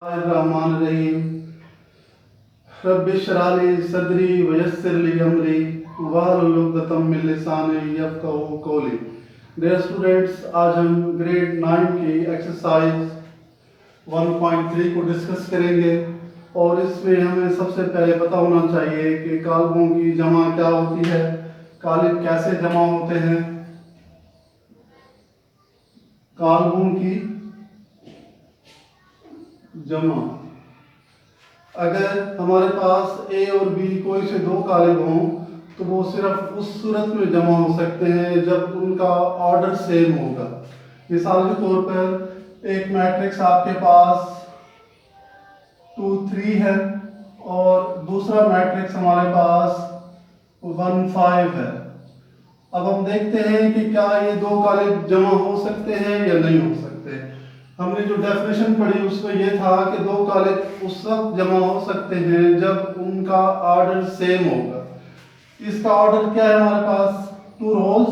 रहीम रब्बिश्रह ली सदरी वयस्सिर ली अमरी वाहलुल उक़दतम मिन लिसानी यफ़क़हू क़ौली। Dear students, आज हम ग्रेड 9 की एक्सरसाइज 1.3 को डिस्कस करेंगे और इसमें हमें सबसे पहले पता होना चाहिए कि कालबों की जमा क्या होती है, कालिब कैसे जमा होते हैं। कालबों की जमा, अगर हमारे पास ए और बी कोई से दो कालिब हों तो वो सिर्फ उस सूरत में जमा हो सकते हैं जब उनका ऑर्डर सेम होगा। मिसाल के तौर पर एक मैट्रिक्स आपके पास 2 3 है और दूसरा मैट्रिक्स हमारे पास 1 5 है। अब हम देखते हैं कि क्या ये दो कालिब जमा हो सकते हैं या नहीं हो सकते। हमने जो डेफिनेशन पढ़ी उसमें यह था कि दो कालिब उस वक्त जमा हो सकते हैं जब उनका ऑर्डर सेम होगा। इसका ऑर्डर क्या है हमारे पास? 2 रोज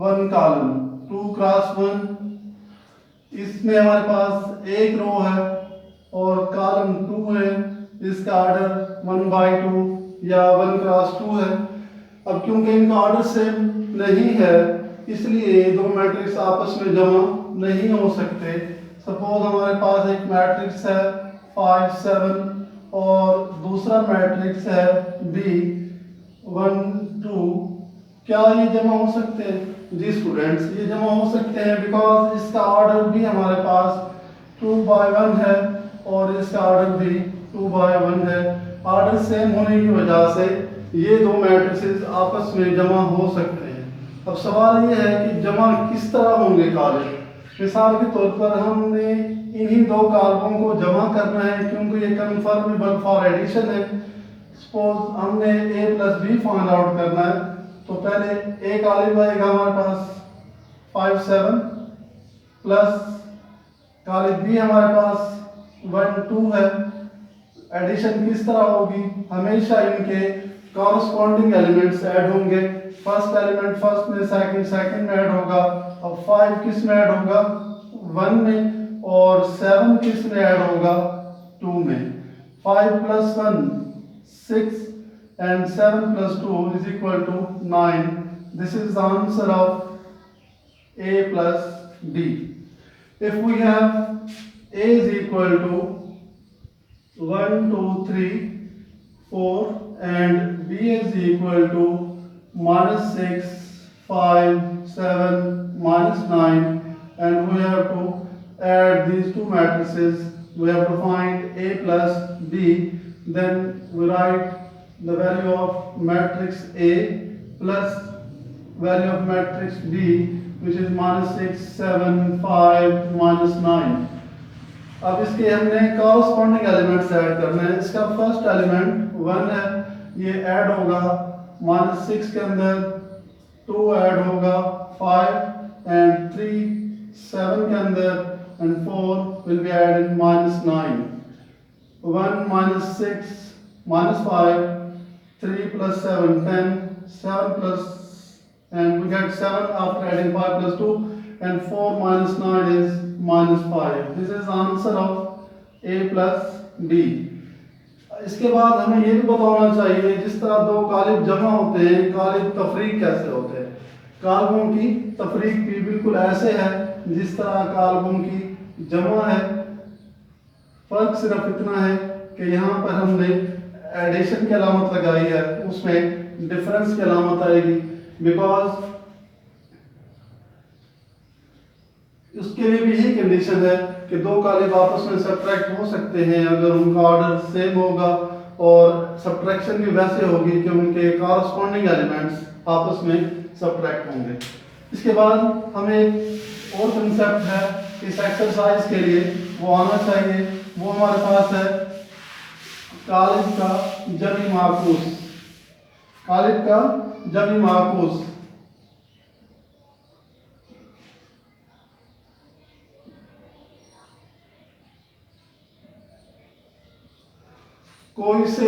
1 कॉलम, 2 क्रॉस 1। इसमें हमारे पास एक रो है और कॉलम 2 है, इसका ऑर्डर 1/2 या 1 क्रॉस 2 है। अब क्योंकि इनका ऑर्डर सेम नहीं है इसलिए दो मैट्रिक्स आपस में जमा नहीं हो सकते। सपोज हमारे पास एक मैट्रिक्स है 5 7 और दूसरा मैट्रिक्स है बी 1 2। क्या ये जमा हो सकते हैं? जी स्टूडेंट्स, ये जमा हो सकते हैं बिकॉज इसका ऑर्डर भी हमारे पास 2/1 है और इसका ऑर्डर भी 2/1 है। ऑर्डर सेम होने की वजह से ये दो मैट्रिसेस आपस में जमा हो सकते हैं। अब सवाल ये है कि जमा किस तरह होंगे कालिब। मिसाल के तौर पर हमने इन्हीं दो कालबों को जमा करना है क्योंकि ये कन्फर्मेबल फॉर एडिशन है। सपोज हमने a plus b find out करना है तो पहले a कालिब आएगा हमारे पास 5 7 प्लस कालिब बी हमारे पास 1 2 है। एडिशन किस तरह होगी? हमेशा इनके कॉरस्पॉन्डिंग एलिमेंट्स ऐड होंगे। फर्स्ट एलिमेंट फर्स्ट में, सेकंड में ऐड होगा। अब 5 किस में ऐड होगा? 1 में। और 7 किस में ऐड होगा? 2 में। 5 plus 1 6 and 7 plus 2 is equal to 9. This is the answer of A plus B. If we have A is equal to 1 2 3 4 and B is equal to -6 5 7 -9, and we have to add these two matrices. We have to find A plus B. Then we write the value of matrix A plus value of matrix B, which is -6 7 5 -9. अब इसके हमने corresponding elements add करने हैं। इसका first element 1 है, ये add होगा -6 के अंदर, 2 ऐड होगा 5 and 3 7 के अंदर, and 4 will be added -9. 1 -6 -5, 3 plus 7 10, 7 plus, and we get 7 after adding 5 plus 2, and 4 minus 9 is -5. This is the answer of A plus B. इसके बाद हमें ये भी बताना चाहिए जिस तरह दो कालिब जमा होते हैं, कालिब तफरीक कैसे होते हैं। कालबों की तफरीक भी बिल्कुल ऐसे है जिस तरह कालबों की जमा है। फर्क सिर्फ इतना है कि यहाँ पर हमने एडिशन की अलामत लगाई है, उसमें डिफरेंस की अलामत आएगी। बिकॉज उसके लिए भी यही कंडीशन है कि दो कालिब आपस में सब्ट्रैक्ट हो सकते हैं अगर उनका ऑर्डर सेम होगा, और सब्ट्रैक्शन भी वैसे होगी कि उनके कॉरस्पॉन्डिंग एलिमेंट्स आपस में सब्ट्रैक्ट होंगे। इसके बाद हमें एक और कंसेप्ट है इस एक्सरसाइज के लिए, वो आना चाहिए। वो हमारे पास है कालिब का जमी माकूस। कालिब का जमी माकूस कोई से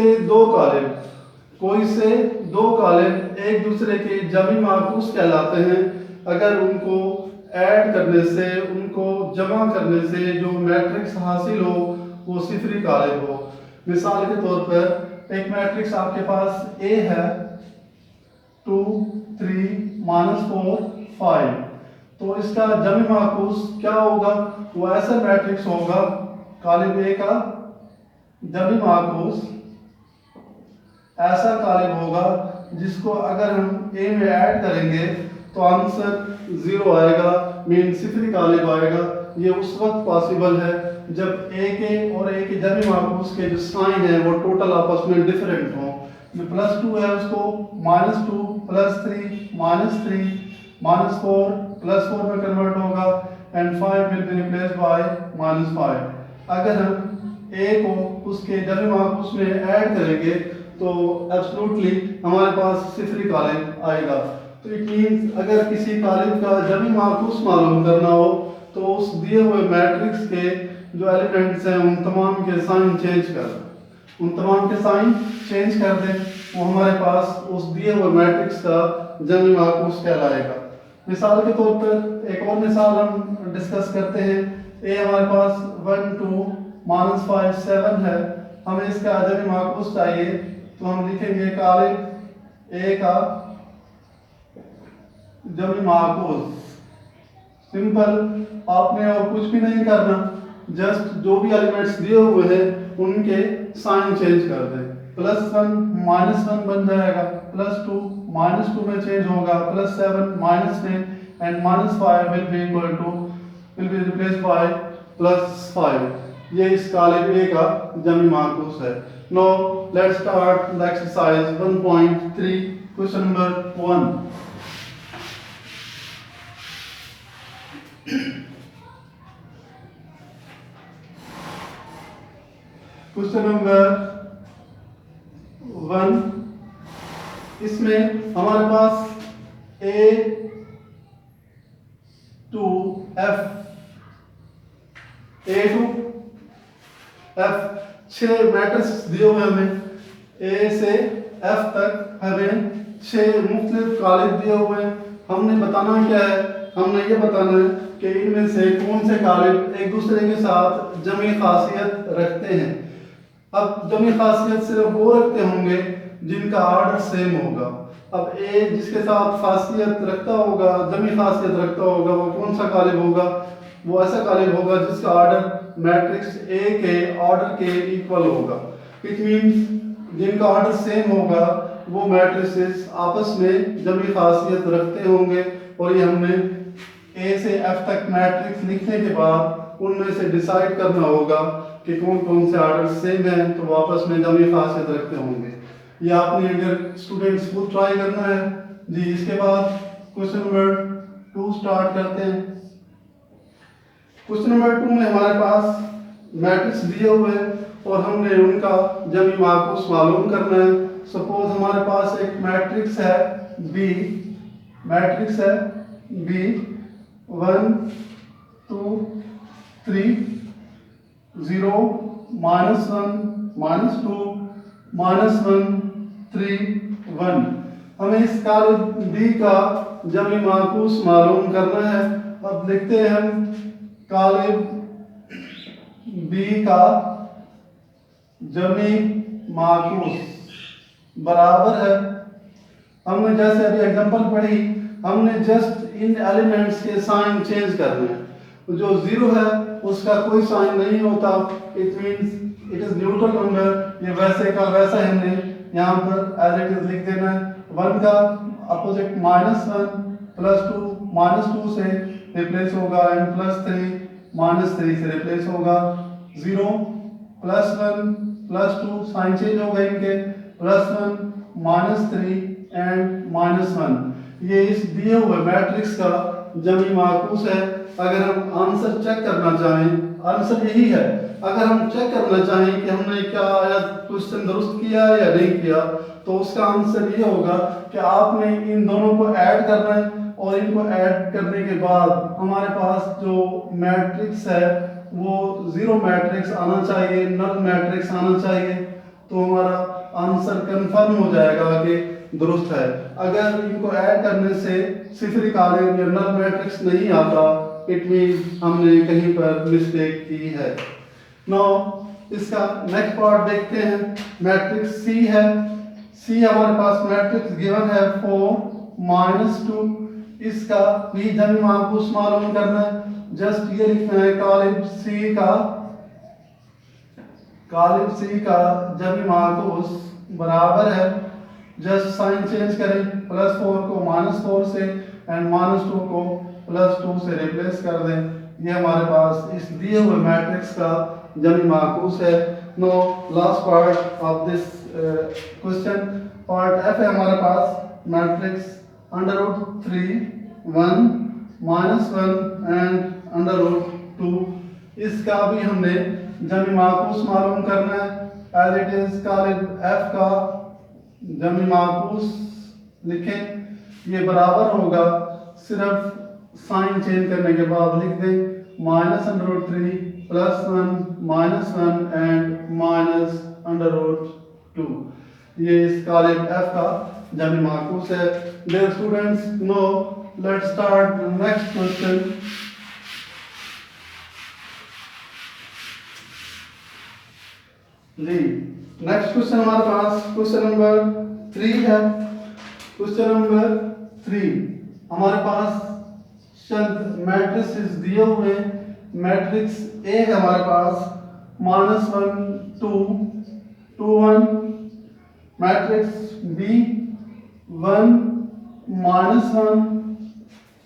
दो कालिब एक दूसरे के जमी माकूस कहलाते हैं अगर उनको ऐड करने से, उनको जमा करने से जो मैट्रिक्स हासिल हो वो सिफरी कालिब हो। मिसाल के तौर पर एक मैट्रिक्स आपके पास ए है 2 3 -4 5, तो इसका जमी माकूस क्या होगा? वो ऐसा मैट्रिक्स होगा, कालिब ए का जमी माकूस ऐसा कालिब होगा जिसको अगर हम ए में ऐड करेंगे तो आंसर 0 आएगा, मीन सिफरी कालिब आएगा। ये उस वक्त पॉसिबल है जब ए के और ए के जमी माकूस के जो साइन है वो टोटल आपस में डिफरेंट हो। +2 है उसको -2 +3 -3 -4 +4 में कन्वर्ट होगा and 5 will be replaced by -5। अगर हम ए को उसके जमी माकूस में ऐड करेंगे तो एब्सोल्युटली हमारे पास सिफरी कालिब आएगा। तो इट मींस अगर किसी कालिब का जमी माकूस मालूम करना हो तो उस दिए हुए मैट्रिक्स के जो एलिमेंट्स हैं उन तमाम के साइन चेंज कर दें, वो हमारे पास उस दिए हुए मैट्रिक्स का जमी माकूस कहलाएगा। मिसाल के तौर पर एक और मिसाल हम डिस्कस करते हैं। ए हमारे पास 1 2 -5 7 है, हमें इसका जमी माकूस चाहिए, तो हम लिखेंगे कालिब ए का जमी माकूस। सिंपल, आपने और कुछ भी नहीं करना, जस्ट जो भी एलिमेंट्स दिए हुए हैं उनके साइन चेंज कर दें। +1 -1 बन जाएगा, +2 -2 में चेंज होगा, +7 -10 and -5 will be replaced by +5। ये इस कालिब ए का जमी माकूस है। Now let's start the exercise 1.3, question number 1। Question number 1, इसमें हमारे पास A to F 6 मैट्रिक्स दिए हुए हमें, A से F तक हमें 6 मुख्तलिफ कालिब दिए हुए हैं। हमने बताना क्या है? हमने ये बताना है कि इनमें से कौन से कालिब एक दूसरे के साथ जमी खासियत रखते हैं। अब जमी खासियत सिर्फ वो रखते होंगे जिनका ऑर्डर सेम होगा। अब ए जिसके साथ खासियत रखता होगा, जमी खासियत रखता होगा, वो कौन सा कालिब होगा? वो ऐसा कालिब होगा जिसका ऑर्डर मैट्रिक्स ए के ऑर्डर के इक्वल होगा। इट मींस जिनका ऑर्डर सेम होगा वो मैट्रिसेस आपस में जमी खासियत रखते होंगे, और ये हमने ए से एफ तक मैट्रिक्स लिखने के बाद उनमें से डिसाइड करना होगा कि कौन कौन से ऑर्डर सेम हैं, तो आपस में जमी खासियत रखते होंगे। ये आपने अगर स्टूडेंट्स को ट्राई करना है जी। इसके बाद क्वेश्चन नंबर 2 स्टार्ट करते हैं। क्वेश्चन नंबर 2 में हमारे पास मैट्रिक्स दिए हुए हैं और हमने उनका जमी माकूस मालूम करना है। सपोज हमारे पास एक मैट्रिक्स है B 1 2 3 0 -1 -2 -1 3 1। हमें इस कालिब B का जमी माकूस मालूम करना है। अब लिखते हैं हम कालिब B का जमी माकूस बराबर है, हमने जैसे अभी एग्जांपल पढ़ी, हमने जस्ट इन एलिमेंट्स के साइन चेंज करने हैं। जो 0 है उसका कोई साइन नहीं होता, it means it is neutral number. ये वैसे का वैसा हमने यहाँ पर एज इट इज लिख देना है। 1 का अपोजिट -1 +2 -2 से रिप्लेस होगा एंड +3 -3 से रिप्लेस होगा। 0 +1 +2 साइन चेंज हो गए इनके, +1 -3 एंड -1। ये इस दिए हुए मैट्रिक्स का जमी माकूस है। अगर हम आंसर चेक करना चाहें, आंसर यही है। अगर हम चेक करना चाहें कि हमने क्या आया क्वेश्चन दुरुस्त किया या नहीं किया, तो उसका आंसर ये होगा कि आपने इन दोनों को ऐड करना है, और इनको ऐड करने के बाद हमारे पास जो मैट्रिक्स है वो 0 मैट्रिक्स आना चाहिए, नल मैट्रिक्स आना चाहिए, तो हमारा आंसर कंफर्म हो जाएगा कि दुरुस्त है। अगर इनको ऐड करने से सिफरी कालिब या नल मैट्रिक्स नहीं आता, इट मीन हमने कहीं पर मिस्टेक की है। नाउ इसका नेक्स्ट पार्ट देखते हैं। मैट्रिक्स सी है, सी हमारे पास मैट्रिक्स गिवन है 4 -2। इसका भी जमी माकूस मालूम करना है। जस्ट ये लिखना है कालिब सी का जमी माकूस बराबर है, जस्ट साइन चेंज करें, +4 को -4 से एंड -2 को +2 से रिप्लेस कर दें। ये हमारे पास इस दिए हुए मैट्रिक्स का जमी माकूस है। Now last part of this question, part f है हमारे पास मैट्रिक्स √3 1 -1 एंड √2। इसका भी हमने जमी माकूस मालूम करना है। एज इट इज कालिब एफ का जमी माकूस लिखें, ये बराबर होगा, सिर्फ साइन चेंज करने के बाद लिख दें -√3 +1 -1 एंड -√2। ये इस कालिब एफ का जमी माकूस है। Dear students, now let's start next question. जी नेक्स्ट क्वेश्चन हमारे पास क्वेश्चन नंबर 3 है। क्वेश्चन नंबर 3 हमारे पास चंद मैट्रिसेस दिए हुए। मैट्रिक्स ए है हमारे पास -1 2 2 1, matrix b 1 -1,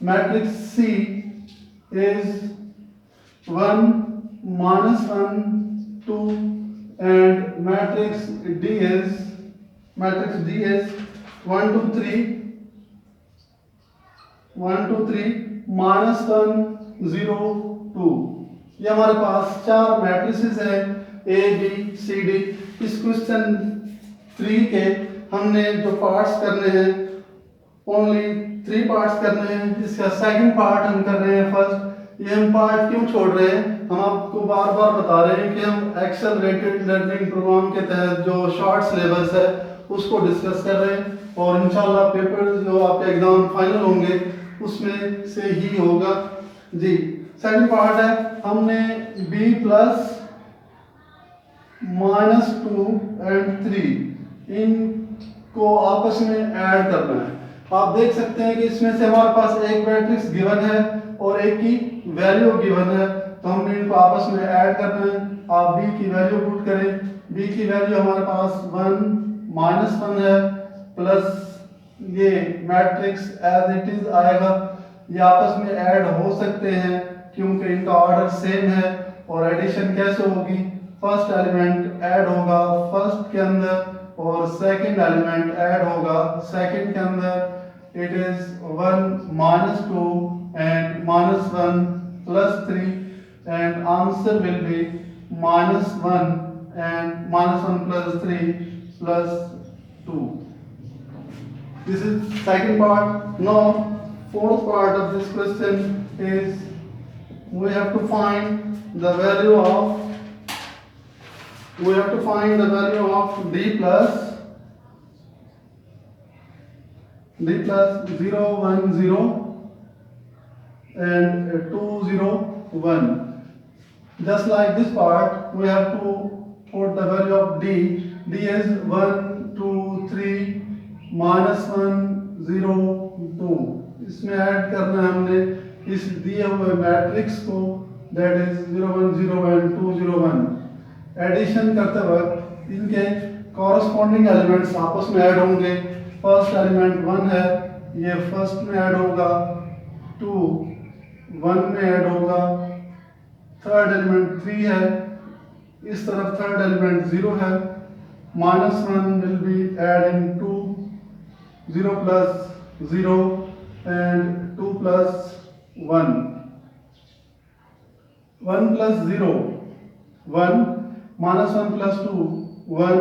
matrix c is 1 -1 2 and matrix D is 1 2 3 -1 0 2। ये हमारे पास चार मैट्रिसेस है A B C D। इस क्वेश्चन 3 के हमने जो पार्ट्स करने हैं, ओनली 3 पार्ट्स करने हैं। इसका सेकंड पार्ट हम कर रहे हैं फर्स्ट। ये हम पार्ट क्यों छोड़ रहे हैं, हम आपको बार बार बता रहे हैं कि हम एक्सेलरेटेड लर्निंग प्रोग्राम के तहत जो शॉर्ट सिलेबस है उसको डिस्कस कर रहे हैं, और इंशाल्लाह पेपर जो आपके एग्जाम फाइनल होंगे उसमें से ही होगा। जी सेकंड पार्ट है, हमने b प्लस -2 एंड 3 इनको आपस में ऐड करना है। आप देख सकते हैं कि इसमें से हमारे पास एक मैट्रिक्स गिवन है और एक की वैल्यू गिवन है, तो हमने इनको आपस में ऐड करना है। आप b की वैल्यू पुट करें, b की वैल्यू हमारे पास 1 -1 है, प्लस ये मैट्रिक्स एज इट इज आएगा। ये आपस में ऐड हो सकते हैं क्योंकि इनका ऑर्डर सेम है। और एडिशन कैसे होगी, फर्स्ट एलिमेंट ऐड होगा फर्स्ट के अंदर और सेकंड एलिमेंट ऐड होगा सेकंड के अंदर। It is 1 -2 and -1 +3 and answer will be -1 and -1 + 3 + 2. This is second part. Now fourth part of this question is we have to find the value of d plus 0 1 0 and 2 0 1. Just like this part, we have to put the value of d. D is 1 2 3 -1 0 2। इसमें add करना है हमने इस दिए हुए matrix को, that is 0 1 0 and 2 0 1। Addition करते वक्त इनके कॉरस्पॉन्डिंग एलिमेंट्स आपस में ऐड होंगे। फर्स्ट एलिमेंट 1 है, ये फर्स्ट में ऐड होगा, 2 1 में ऐड होगा, थर्ड एलिमेंट 3 है, इस तरफ थर्ड एलिमेंट 0 है, -1 will B add in 2 0 + 0 and 2 + 1 1 + 0 1 -1 + 2 1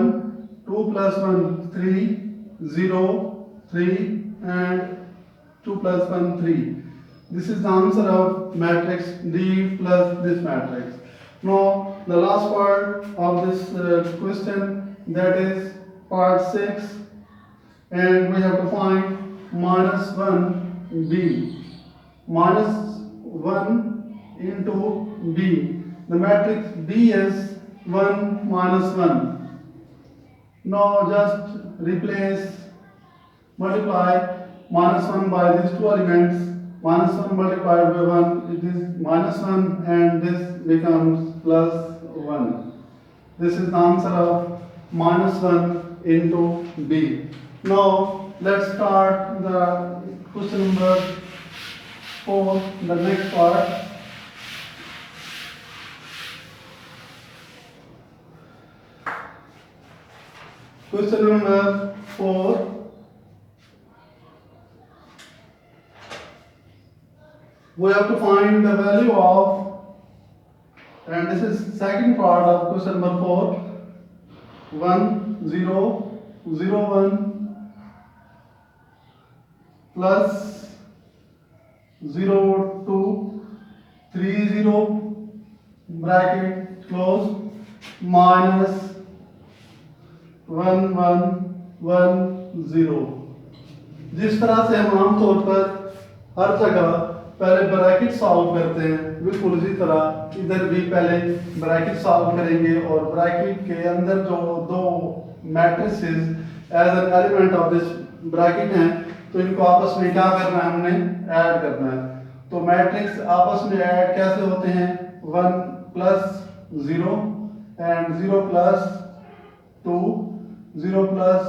2 + 1 3 0 3 and 2 + 1 3. This is the answer of matrix D plus this matrix. Now the last part of this question, that is part 6, and we have to find -1 b. -1 into b. The matrix B is 1 minus 1. Now just replace, multiply minus 1 by these two elements. Minus 1 multiplied by 1, it is minus 1, and this becomes plus 1. This is the answer of minus 1 into B. Now let's start the question number 4, the next part. Question number 4. We have to find the value of, and this is second part of question number 4. 1 0 0 1 plus 0 2 3 0 bracket close minus 1 1 1 0. जिस तरह से हम आमतौर पर हर जगह पहले bracket solve करते हैं, बिल्कुल इसी तरह इधर भी पहले ब्रैकेट सॉल्व करेंगे और ब्रैकेट के अंदर जो दो matrices as an element of this bracket हैं, तो इनको आपस में क्या करना है, हमने ऐड करना है। तो मैट्रिक्स आपस में ऐड कैसे होते हैं? 1 plus 0 and 0 plus 2, 0 plus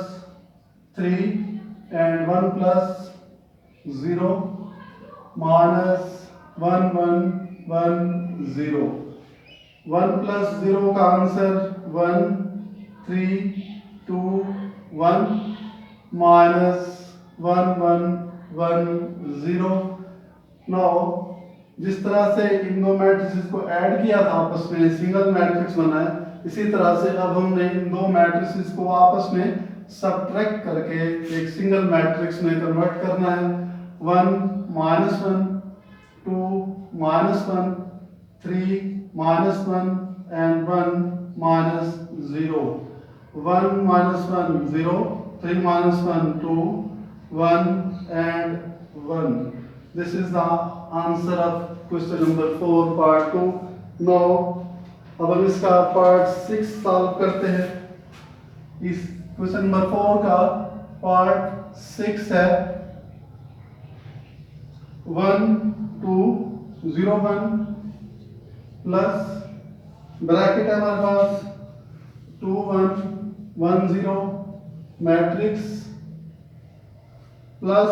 3 and 1 plus 0 minus 1 1 1 0. 1 plus 0 का आंसर 1 3 2 1 माइनस 1 1 1 0. नाउ जिस तरह से इन दो मैट्रिसेस को ऐड किया था आपस में, सिंगल मैट्रिक्स बना है, इसी तरह से अब हमने इन दो मैट्रिसेस को आपस में सबट्रैक्ट करके एक सिंगल मैट्रिक्स में कन्वर्ट करना है। 1 minus 1 2 minus 1 3 minus 1 and 1 minus 0. 1 minus 1 0, 3 minus 1 2, 1 and 1. This is the answer of question number 4 part 2. Now अब हम इसका part 6 सॉल्व करते हैं। इस क्वेश्चन नंबर 4 का part 6 है 1 2 0 1 प्लस ब्रैकेट है हमारे पास 2 1 1 0 मैट्रिक्स प्लस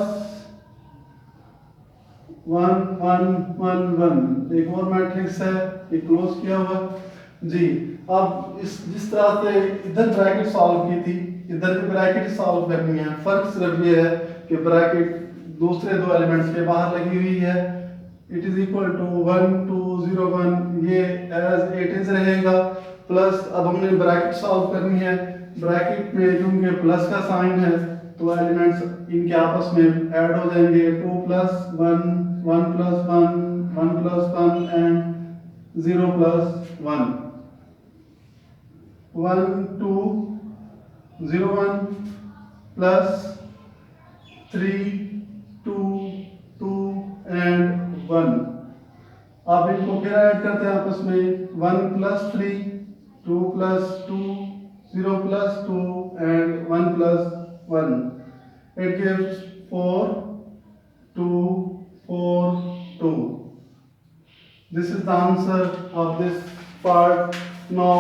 1 1 1 1 एक और मैट्रिक्स है, ये क्लोज किया हुआ जी। अब इस जिस तरह से इधर ब्रैकेट सॉल्व की थी, इधर भी ब्रैकेट सॉल्व करनी है। फर्क सिर्फ ये है कि ब्रैकेट दूसरे दो एलिमेंट्स के बाहर लगी हुई है। इट इज इक्वल टू 1 2 0 1, ये एज इट इज रहेगा। प्लस अब हमने ब्रैकेट सॉल्व करनी है, ब्रैकेट में क्योंकि प्लस का साइन है तो एलिमेंट्स इनके आपस में ऐड हो जाएंगे। 2 plus 1 1 plus 1 1 plus 1 and 0 plus 1 1 2 0 1 plus 3 2 2 and 1। अब इनको फिर ऐड करते हैं आपस में 1 plus 3 2 plus 2 0 plus 2 and 1 plus 1। It gives 4 2 4 2. This is the answer of this part. Now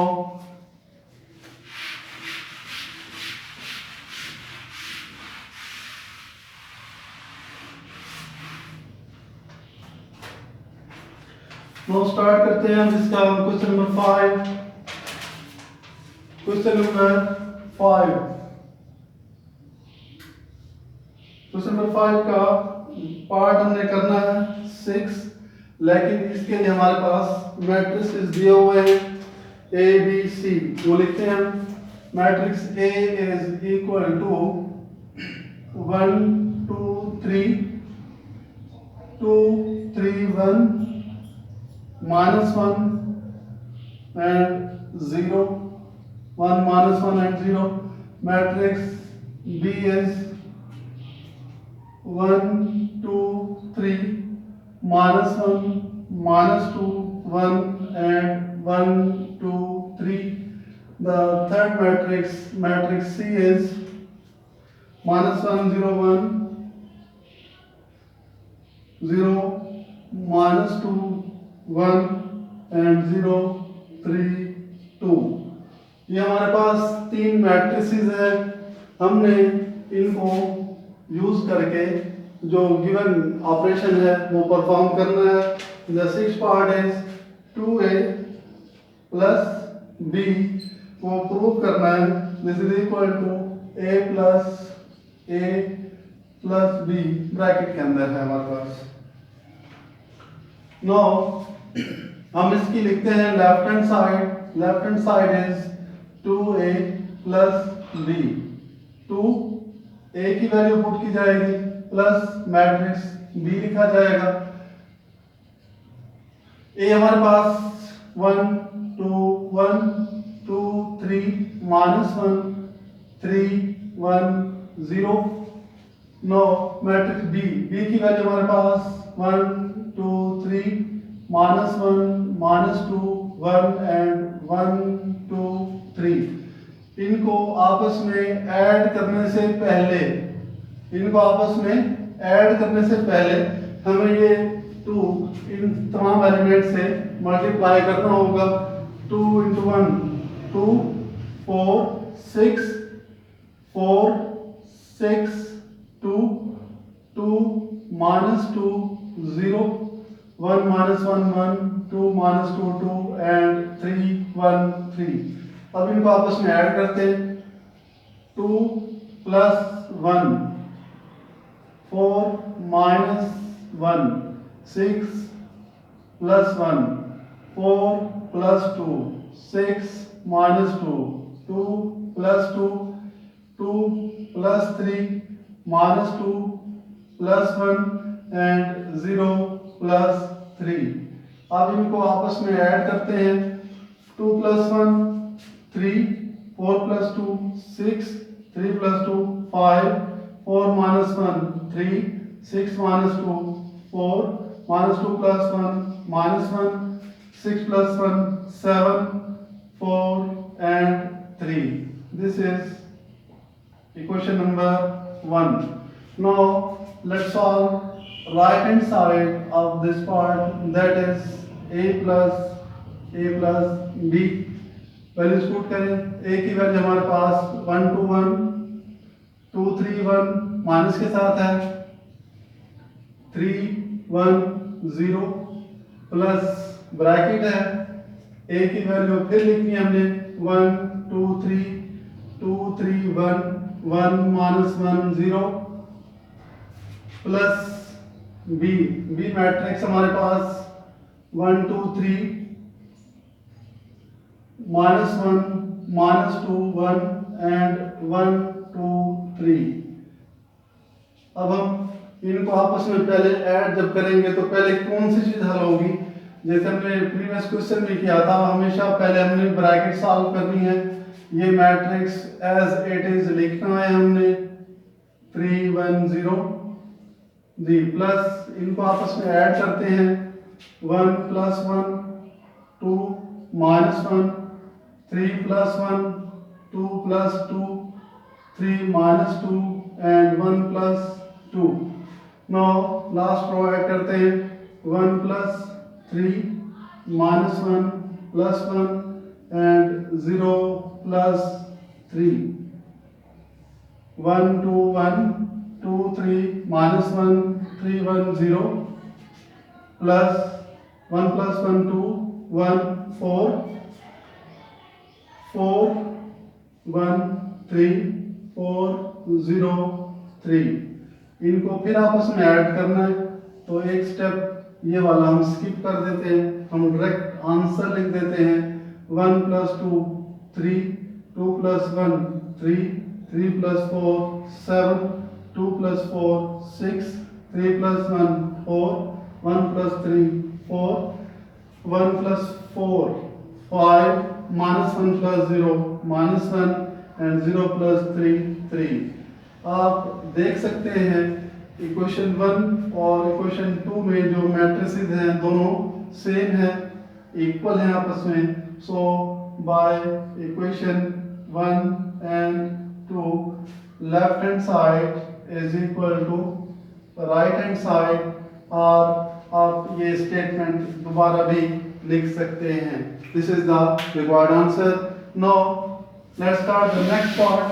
start करते हैं इसका क्वेश्चन नंबर 5। क्वेश्चन नंबर 5 का पार्ट हमने करना है 6, लेकिन इसके लिए हमारे पास मैट्रिक्स दिए हुए हैं A B C। वो लिखते हैं matrix A is equal to 1 2 3 2 3 1 -1 and 0 1 -1 and 0। matrix B is 1 2 3 -1 -2 1 and 1 2 3 The third matrix C is -1 0 1 0 -2 1 and 0 3 2। ये हमारे पास तीन मैट्रिसेस है। हमने इनको यूज करके जो गिवन ऑपरेशन है वो परफॉर्म करना है। The six part is 2a plus b को प्रूव करना है। This is equal to a plus b bracket के अंदर है हमारे पास। नो हम इसकी लिखते हैं left hand side is 2a plus b। 2a की वैल्यू पुट की जाएगी प्लस मैट्रिक्स b लिखा जाएगा। a हमारे पास 1 2 1 2 3 -1 3 1 0। नो मैट्रिक्स b की वैल्यू हमारे पास 1 2 3 -1 -2 1 and 1 2 3। इनको आपस में ऐड करने से पहले हमें ये 2 इन तमाम एलिमेंट से मल्टीप्लाई करना होगा। 2 × 1 2 4 6 4 6 2 2 -2 0 1 -1 1 2 -2 2 and 3 1 3। अब इनको आपस में ऐड करते हैं। 2 + 1 4 - 1 6 + 1 4 + 2 6 -2 2 + 2 2 + 3 -2 + 1 and 0 + 3। अब इनको आपस में ऐड करते हैं। 2 + 1 3 4 + 2 6 3 + 2 5 4 - 1 3 6 - 2 4 -2 + 1 -1 6 + 1 7 4 and 3। This is equation number 1। Now let's solve right hand side of this part, that is a plus b। Values put करें। a की वैल्यू हमारे पास 1 2 1 2 3 1 माइनस के साथ है 3 1 0 प्लस ब्रैकेट है। a की वैल्यू फिर लिखनी है हमने 1 2 3 2 3 1 1 -1 0 प्लस b मैट्रिक्स हमारे पास 1 2 3 -1 -2 1 and 1 2 3। अब हम इनको आपस में पहले ऐड जब करेंगे तो पहले कौन सी चीज हल होगी। जैसे हमने प्रीवियस क्वेश्चन में किया था, हमेशा पहले हमने ब्रैकेट सॉल्व करनी है। ये मैट्रिक्स एज इट इज लिखना है हमने 3 1 0 जी प्लस इनको आपस में ऐड करते हैं 1 + 1 2 -1 3 + 1 2 + 2 3 -2 and 1 + 2। now last row add करते हैं 1 + 3 -1 + 1 and 0 + 3 1 2 1 2 3 -1 3 1 0 plus 1 + 1 2 1 4 4 1 3 4 0 3। इनको फिर आपस में ऐड करना है तो एक स्टेप ये वाला हम स्किप कर देते हैं। हम डायरेक्ट आंसर लिख देते हैं 1 + 2 3 2 + 1 3 3 + 4 7 2 + 4 6 3 + 1 4 1 + 3 4 1 + 4 5 -1 + 0 -1 and 0 + 3 3। आप देख सकते हैं इक्वेशन 1 और इक्वेशन 2 में जो मैट्रिसेस हैं दोनों सेम है, इक्वल हैं आपस में। सो by equation 1 and 2, left hand side is equal to right hand side, और आप ये स्टेटमेंट दोबारा भी लिख सकते हैं. This is the required answer. Now let's start the next part.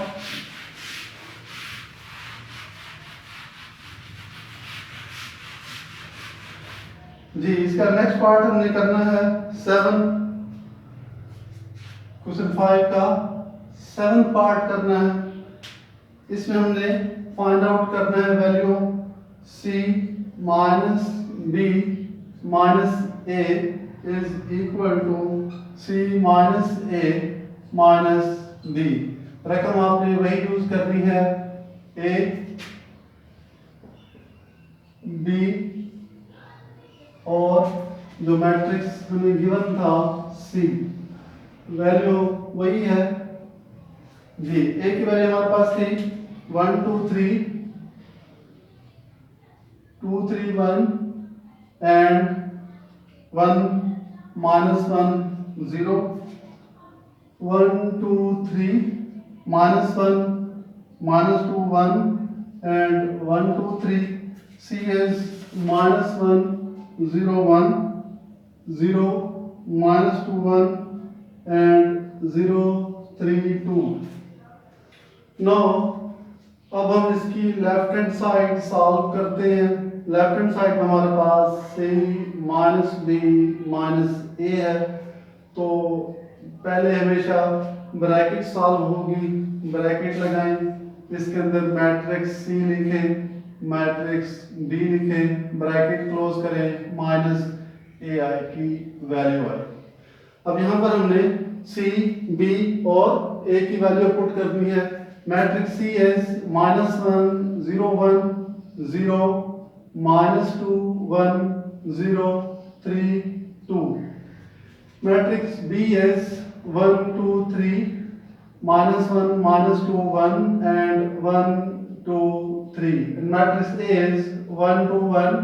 जी, इसका नेक्स्ट पार्ट हमने करना है 7 क्वेश्चन 5 का 7 पार्ट करना है. इसमें हमने फाइंड आउट करना है value C minus B minus A is equal to C minus A minus B. रकम आपने वही यूज करनी है, A B और जो मैट्रिक्स हमें गिवन था C, वैल्यू वही है. जी, A की वैल्यू हमारे पास थी 1 2 3 2 3 1 and 1 minus 1 0 1 2 3 minus 1 minus 2 1 and 1 2 3. C is minus 1 0 1 0 minus 2 1 and 0 3 2. Now अब हम इसकी लेफ्ट हैंड साइड सॉल्व करते हैं. लेफ्ट हैंड साइड में हमारे पास C minus B minus A है, तो पहले हमेशा ब्रैकेट सॉल्व होगी. ब्रैकेट लगाएं, इसके अंदर मैट्रिक्स C लिखें, मैट्रिक्स D लिखें, ब्रैकेट क्लोज करें, माइनस AI की वैल्यू है. अब यहाँ पर हमने C B और A की वैल्यू पुट करनी है. Matrix C is minus 1 0 1 0 minus 2 1 0 3 2. Matrix B is 1 2 3 minus 1 minus 2 1 and 1 2 3. And matrix A is 1 2 1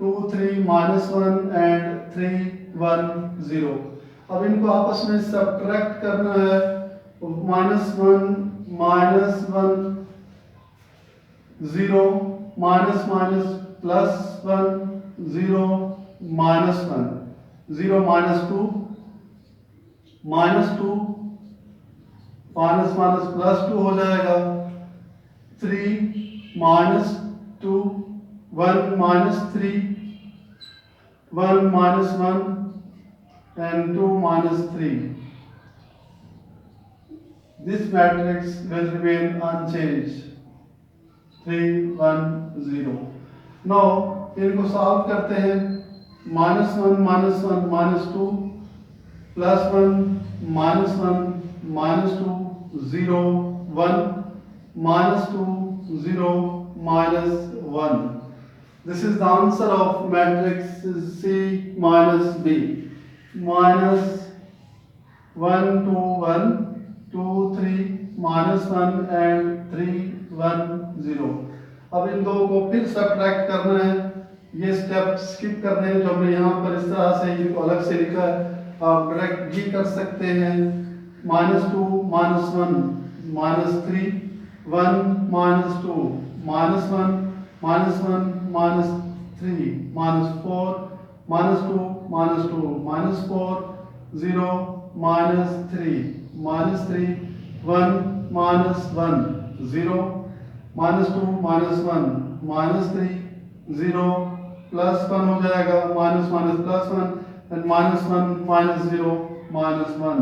2 3 minus 1 and 3 1 0. अब इनको आपस में सब्ट्रैक्ट करना है. Minus 1 minus 1 0 minus minus plus 1 0 minus 1 0 minus 2 minus 2 minus minus plus 2 हो जाएगा. 3 minus 2 1 minus 3 1 minus 1 and 2 minus 3. This matrix will remain unchanged. 3 1 0. Now इनको solve करते हैं. -1 -1 -2 +1 -1 -2 0 1 -2 0 -1. This is the answer of matrix C minus B. -1 2 1 2 3 -1 and 3 1 0. अब इन दो को फिर subtract करना है. ये स्टेप स्किप कर रहे हैं जो हमने यहाँ पर इस तरह से इनको अलग से लिखा है. आप डायरेक्ट भी कर सकते हैं. -2 -1 -3 1 -2 -1 -1 -3 -4 -2 -2 -4 0 -3 -3 1 -1 0 -2 -1 -3 0 +1 हो जाएगा. Minus minus +1 and -1 -0 -1.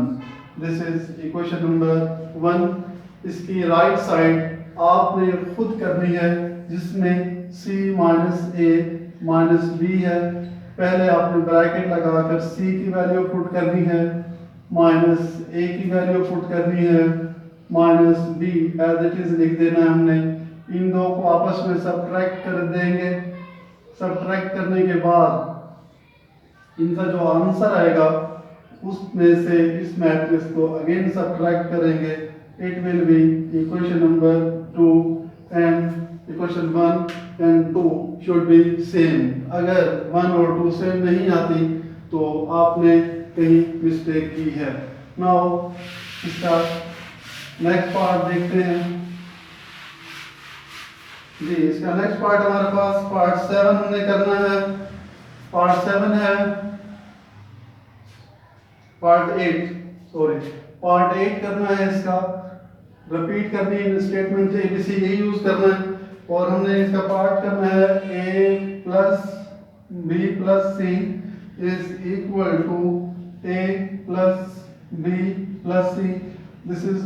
This is equation number 1. इसकी राइट साइड आपने खुद करनी है जिसमें C -A -B है. पहले आपने ब्रैकेट लगाकर C की वैल्यू पुट करनी है, -A की वैल्यू पुट करनी है, -B एज इट इज लिख देना है हमने. इन दो को आपस में सब्ट्रैक्ट कर देंगे. सब्ट्रैक्ट करने के बाद इनका जो आंसर आएगा उसमें से इस मैट्रिक्स को अगेन सब्ट्रैक्ट करेंगे. It will be equation number 2 and equation 1 and 2 should be same. अगर 1 और 2 सेम नहीं आती तो आपने कहीं मिस्टेक की है. नाउ इसका नेक्स्ट पार्ट देखते हैं जी। इसका नेक्स्ट पार्ट हमारे पास पार्ट 7 हमने करना है। पार्ट 7 है पार्ट 8 करना है। इसका रिपीट करनी है स्टेटमेंट एबीसी यही यूज करना है और हमने इसका पार्ट करना है a plus b plus c is equal to a plus b plus c। This is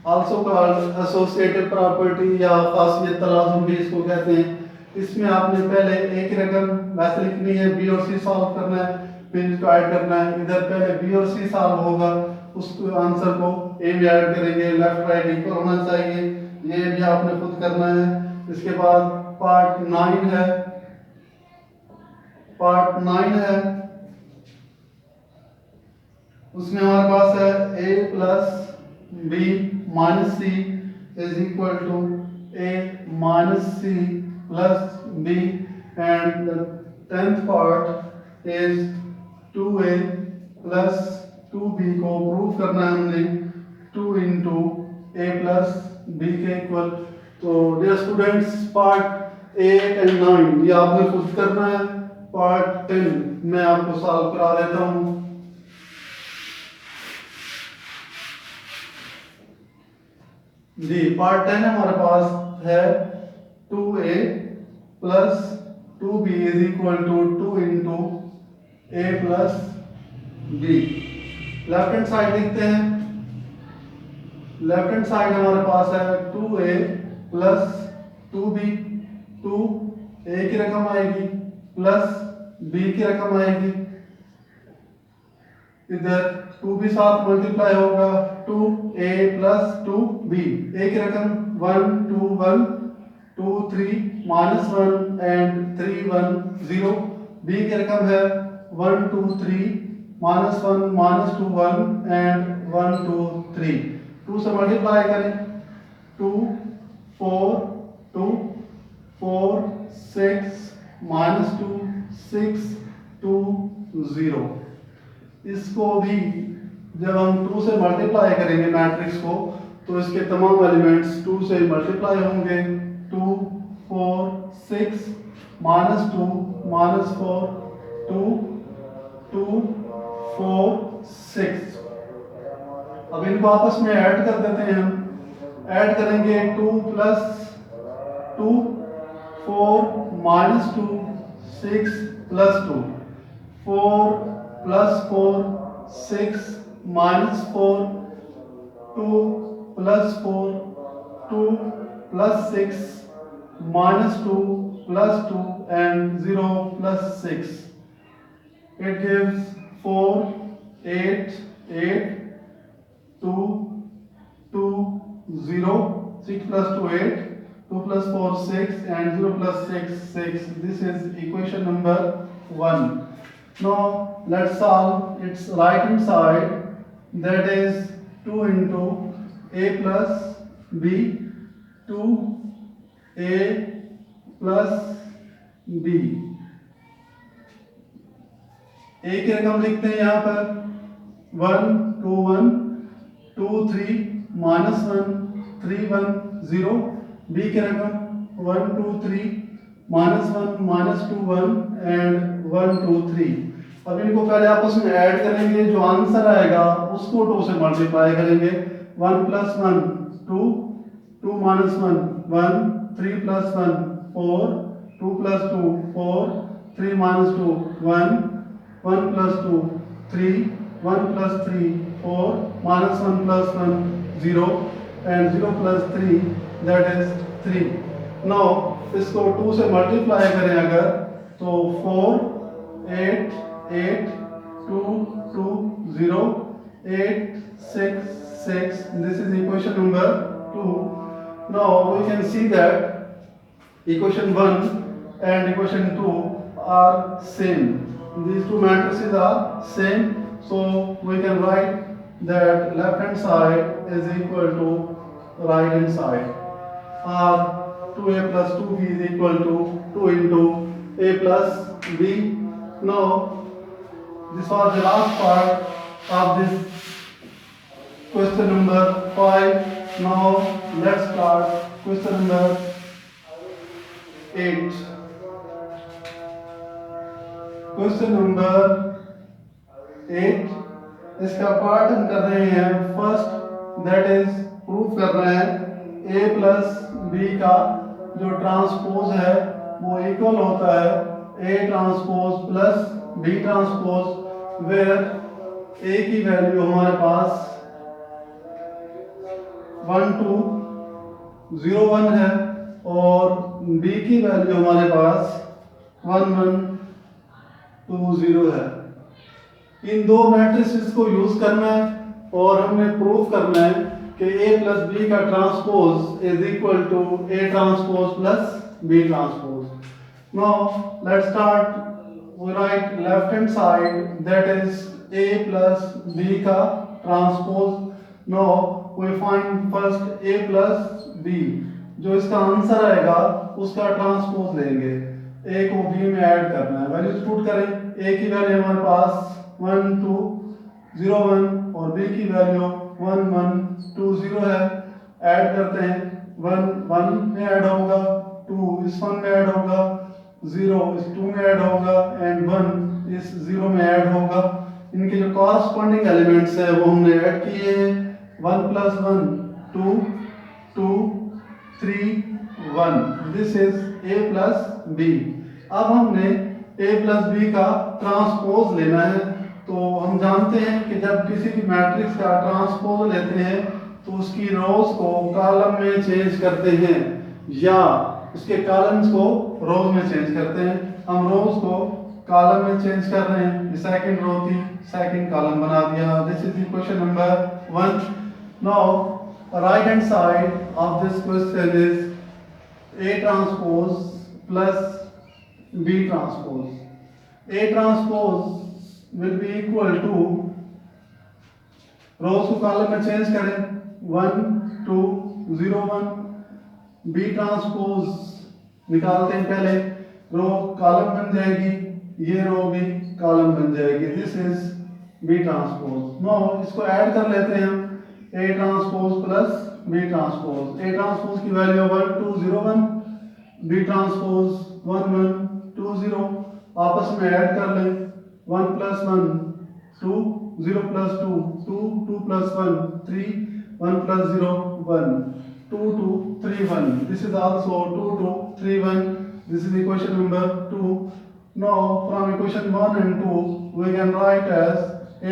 also called associative property या खासियत तलाज़ुम भी इसको कहते हैं। इसमें आपने पहले एक रकम वैसे लिखनी है, बी और सी सॉल्व करना है, फिर इसको ऐड करना है। इधर पहले बी और सी सॉल्व होगा, उस आंसर को ए में ऐड करेंगे, लेफ्ट राइट इक्वल होना चाहिए, ये भी आपने खुद करना है। इसके बाद पार्ट 9 है। पार्ट 9 है उसमें हमारे पास है a plus b minus c is equal to a minus c plus b and the 10th part is 2a plus 2b को प्रूव करना है हमने 2 इंटू a प्लस b के इक्वल। तो डियर स्टूडेंट्स पार्ट 8 एंड 9 ये आपने खुद करना है। पार्ट 10 मैं आपको सॉल्व करा देता हूँ। जी पार्ट 10 हमारे पास है 2a plus 2b is equal to 2 into a plus b। Left hand side लिखते हैं। लेफ्ट हैंड साइड हमारे पास है 2a प्लस 2b। 2 a की रकम आएगी प्लस b की रकम आएगी, इधर 2b साथ मल्टीप्लाई होगा 2a प्लस 2b। a की रकम 1 2 1 2 3 माइनस 1 एंड 3 1 0। b की रकम है 1 2 3 माइनस 1 माइनस 2 1 एंड 1 2 3। 2 से मल्टीप्लाई करें 2 4 2 4 6 माइनस 2 6 2 0। इसको भी जब हम 2 से मल्टीप्लाई करेंगे मैट्रिक्स को तो इसके तमाम एलिमेंट्स 2 से मल्टीप्लाई होंगे। 2 4 6 माइनस 2 माइनस 4 2 2 4 6। अब इनको आपस में ऐड कर देते हैं हम। ऐड करेंगे 2 plus 2 4 minus 2 6 plus 2 4 plus 4 6 minus 4 2 plus 4 2 plus 6 minus 2 plus 2 and 0 plus 6. It gives 4 8 8 2 2 0 6 plus 2 8 2 plus 4 6 and 0 plus 6 6. This is equation number 1. Now let's solve its right hand side, that is 2 into a plus b 2 a plus b। a की रकम लिखते हैं यहाँ पर 1 2 1 2 3 minus 1 3 1 0। b की रकम 1 2 3 minus 1 minus 2 1 and 1 2 3। अब इनको पहले आपस में ऐड करेंगे, जो आंसर आएगा उसको 2 से मल्टीप्लाई करेंगे। 1 plus 1 2 2 minus 1 1 3 plus 1 4 2 plus 2 4 3 minus 2 1 1 plus 2 3 1 plus 3 4 minus 1 plus 1 0 and 0 plus 3 that is 3। now इसको 2 से मल्टीप्लाई करें अगर तो 4 8 8 2 2 0 8 6 6। this is equation number 2। now we can see that equation 1 and equation 2 are same. These two matrices are same, so we can write that left hand side is equal to right hand side, or 2a plus 2b is equal to 2 into a plus b. Now this was the last part of this Question number 5. Now let's start question number 8. Question number 8, इसका part हम कर रहे हैं first, that is proof कर रहे हैं a plus b का जो ट्रांसपोज है वो इक्वल होता है a transpose plus b transpose, where a की वैल्यू हमारे पास 1 2 0 1 है और b की वैल्यू हमारे पास 1 1 2 0 है। इन दो मैट्रिसेस को यूज करना है और हमने प्रूफ करना है कि a प्लस बी का transpose is equal to a transpose plus b transpose. Now let's start, we write left hand side that is a plus b का transpose. Now we find first a plus b, जो इसका answer आएगा उसका transpose लेंगे, a को b में add करना है, वैल्यूज पुट करें, a की वैल्यू हमारे पास 1 2 0 1 और b की वैल्यू 1 1 2 0 है। ऐड करते हैं, 1 1 में ऐड होगा, 2 इस 1 में ऐड होगा, 0 इस 2 में ऐड होगा एंड 1 इस 0 में ऐड होगा। इनके जो कॉरस्पॉन्डिंग एलिमेंट्स है वो हमने ऐड किए हैं, 1 plus 1 2 2 3 1, this is a plus b। अब हमने a प्लस बी का ट्रांसपोज लेना है, तो हम जानते हैं कि जब किसी भी मैट्रिक्स का ट्रांसपोज लेते हैं तो उसकी रोज को कॉलम में चेंज करते हैं या उसके कॉलम्स को रोज में चेंज करते हैं। हम रोज को कॉलम में चेंज कर रहे हैं, सेकंड रो थी सेकंड कॉलम बना दिया। This is the question number 1। Now right hand side of this question is a transpose plus b transpose. a transpose will be equal to, रोज को कॉलम में change करें, 1 2 0 1, b transpose निकालते हैं, पहले row column बन जाएगी, ये रो भी कॉलम बन जाएगी, this is b transpose. Now इसको ऐड कर लेते हैं हम, a transpose plus b transpose. a transpose की वैल्यू 1 2 0 1, b ट्रांसपोज 1 1 2 0, आपस में ऐड कर लें, 1 plus 1 2 0 plus 2 2 2 plus 1 3 1 plus 0 1 2 2 3 1, this is also 2 2 3 1, this is equation number 2। now from equation 1 and 2 we can write as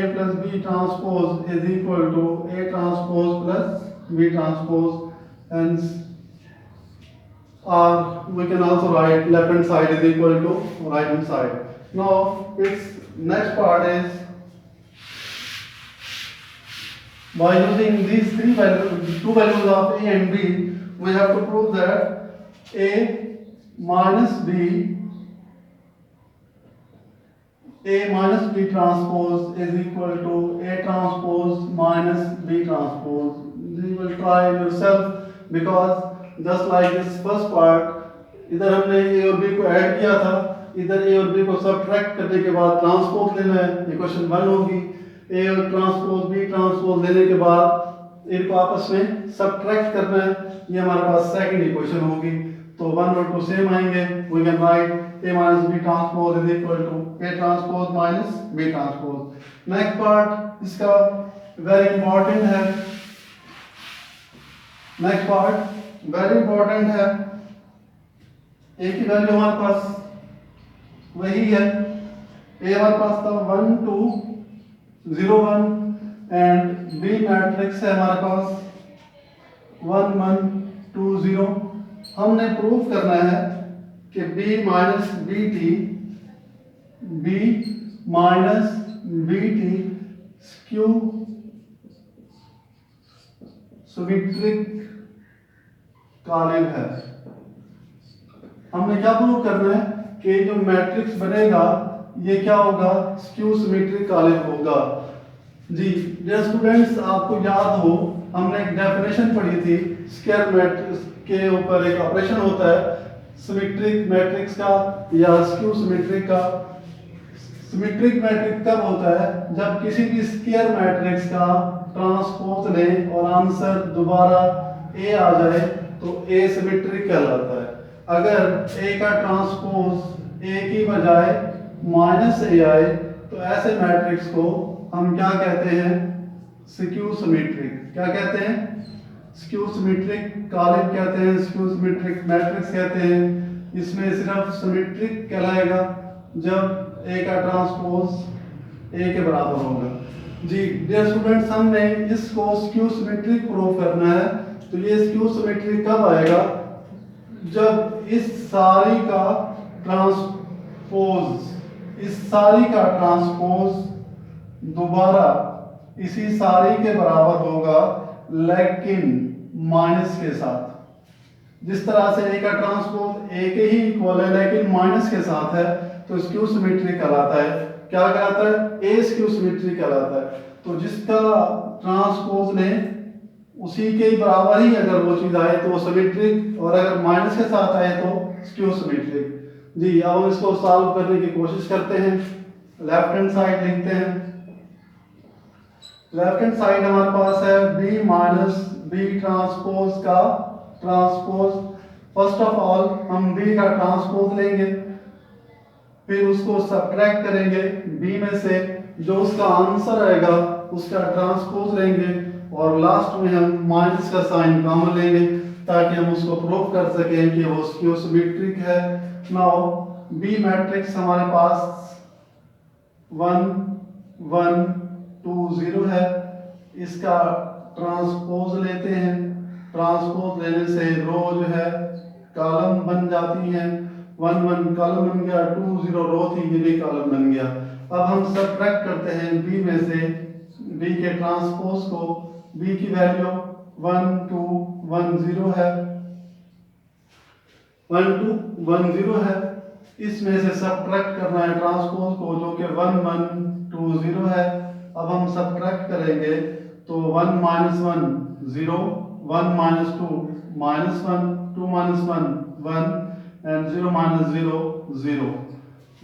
a plus b transpose is equal to a transpose plus b transpose, hence or we can also write left hand side is equal to right hand side। now its next part is, by using these two values of a and b, we have to prove that a minus b transpose is equal to a transpose minus b transpose। You will try yourself, because just like this first part, इधर हमने a और b को add किया था, इधर a और b को subtract करने के बाद ट्रांसपोज लेना है, इक्वेशन 1 होगी। a और ट्रांसपोज b ट्रांसपोज लेने के बाद इनको आपस में सबट्रैक्ट करना है, ये हमारे पास सेकंड इक्वेशन होगी। तो 1 और 2 सेम आएंगे, we can write a minus b transpose is equal to a transpose minus b transpose. Next part इसका वेरी इंपॉर्टेंट है, नेक्स्ट पार्ट वेरी इंपॉर्टेंट है। a की वैल्यू हमारे पास वही है, a हमारे पास था 1 2 0 1 एंड b मैट्रिक्स है हमारे पास 1 1 2 0। हमने प्रूफ करना है कि b minus B T skew symmetric column है। हमने क्या प्रूव करना है कि जो मैट्रिक्स बनेगा ये क्या होगा, स्क्यू सिमेट्रिक कॉलम होगा। जी डियर स्टूडेंट्स, आपको याद हो हमने एक डेफिनेशन पढ़ी थी, स्क्वायर मैट्रिक्स के ऊपर एक ऑपरेशन होता है सिमेट्रिक मैट्रिक्स का या स्क्यू सिमेट्रिक का। सिमेट्रिक मैट्रिक्स कब होता है, जब किसी भी स्क्वायर मैट्रिक्स का ट्रांसपोज लें और आंसर दोबारा ए आ जाए तो ए सिमेट्रिक कहलाता है। अगर ए का ट्रांसपोज ए की बजाय माइनस ए आए तो ऐसे मैट्रिक्स को हम क्या कहते हैं? Skew symmetric. क्या कहते हैं? स्क्यू सिमेट्रिक कालिब कहते हैं, स्क्यू सिमेट्रिक मैट्रिक्स कहते हैं। इसमें सिर्फ सिमेट्रिक कहलाएगा जब ए का ट्रांसपोज ए के बराबर होगा। जी डियर स्टूडेंट्स, हमने इसको स्क्यू सिमेट्रिक प्रूव करना है। तो ये स्क्यू सिमेट्रिक कब आएगा? जब इस सारी का ट्रांसपोज दोबारा इसी सारी के बराबर होगा, लेकिन माइनस के साथ। जिस तरह से ए का ट्रांसपोज ए के ही इक्वल है लेकिन माइनस के साथ है तो स्क्यू सिमेट्रिक कहलाता है। क्या कहलाता है? ए स्क्यू सिमेट्रिक कहलाता है। तो जिसका ट्रांसपोज ने उसी के ही बराबर ही अगर वो चीज आए तो वो सिमेट्रिक, और अगर माइनस के साथ आए तो स्क्यू सिमेट्रिक। जी अब हम इसको सॉल्व करने की कोशिश करते हैं। लेफ्ट हैंड साइड लिखते हैं। लेफ्ट हैंड साइड हमारे पास है बी माइनस बी ट्रांसपोज का ट्रांसपोज। फर्स्ट ऑफ ऑल हम बी का ट्रांसपोज लेंगे, फिर उसको सब्ट्रैक्ट करेंगे बी में से, जो उसका आंसर आएगा उसका ट्रांसपोज लेंगे, और लास्ट में हम माइनस का साइन कॉमन लेंगे ताकि हम उसको प्रूव कर सकें कि वो स्क्यू सिमेट्रिक है। नाउ बी मैट्रिक्स हमारे पास 1 1 2 0 है। इसका ट्रांसपोज लेते हैं। ट्रांसपोज लेने से रो जो है कॉलम बन जाती हैं। 1 1 कॉलम बन गया, 2 0 रो थी, ये भी कॉलम बन गया। अब हम सब्ट्रैक्ट करते हैं बी में से बी के ट्रांसपोज को। बी की वैल्यू 1 2 1 0 है, 1 2 1 0 है। इसमें से सब्ट्रैक्ट करना है ट्रांसपोज को जो कि 1 1 2 0 है। अब हम सब्ट्रैक्ट करेंगे तो 1 -1 0, 1 -2 -1, 2 -1 1 एंड 0 -0 0।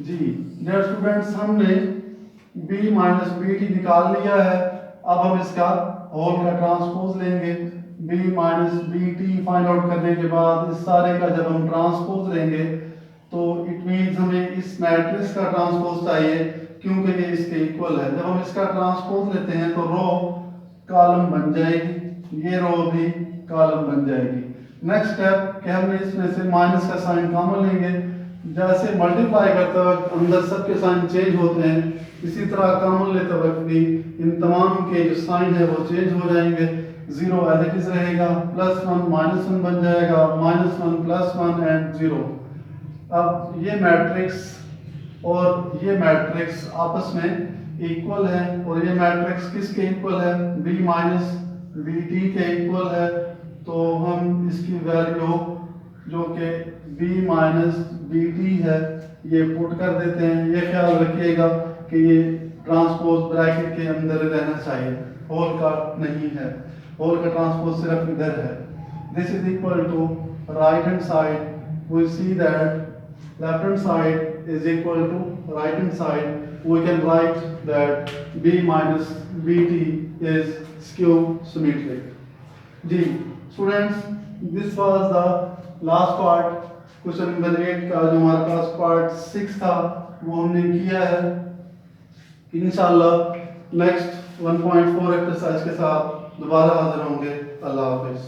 जी डियर स्टूडेंट्स, हमने b माइनस बी टी निकाल लिया है। अब हम इसका होल का ट्रांसपोज लेंगे। b minus B T find out करने के बाद इस सारे का जब हम ट्रांसपोज लेंगे तो इट मीन्स हमें इस मैट्रिक्स का ट्रांसपोज चाहिए क्योंकि ये इसके इक्वल है। जब हम इसका ट्रांसपोज लेते हैं तो रो कॉलम बन जाएगी, ये रो भी कॉलम बन जाएगी। नेक्स्ट स्टेप कि हमने इसमें से माइनस का साइन कॉमन लेंगे। जैसे मल्टीप्लाई करते वक्त अंदर सबके साइन चेंज होते हैं, इसी तरह कॉमन लेते वक्त भी इन तमाम के जो साइन है वो चेंज हो जाएंगे। 0 एज इट इज रहेगा, +1 -1 बन जाएगा, -1 +1 एंड 0। अब ये मैट्रिक्स और ये मैट्रिक्स आपस में इक्वल है, और ये मैट्रिक्स किसके इक्वल है? b माइनस बी टी के इक्वल है। तो हम इसकी वैल्यू जो कि b माइनस बी टी है ये पुट कर देते हैं। ये ख्याल रखिएगा कि ये ट्रांसपोज ब्रैकेट के अंदर रहना चाहिए, होल का नहीं है। होल का ट्रांसपोज सिर्फ इधर है। This is equal to right hand side, we see that left hand side is equal to right hand side. We can write that b minus bt is skew symmetric. जी students, this was the last part. Question number 8 का जो हमारे पास part 6 था वो हमने किया है। इंशाल्लाह नेक्स्ट 1.4 एक्सरसाइज के साथ दोबारा हाजिर होंगे। अल्लाह हाफिज़।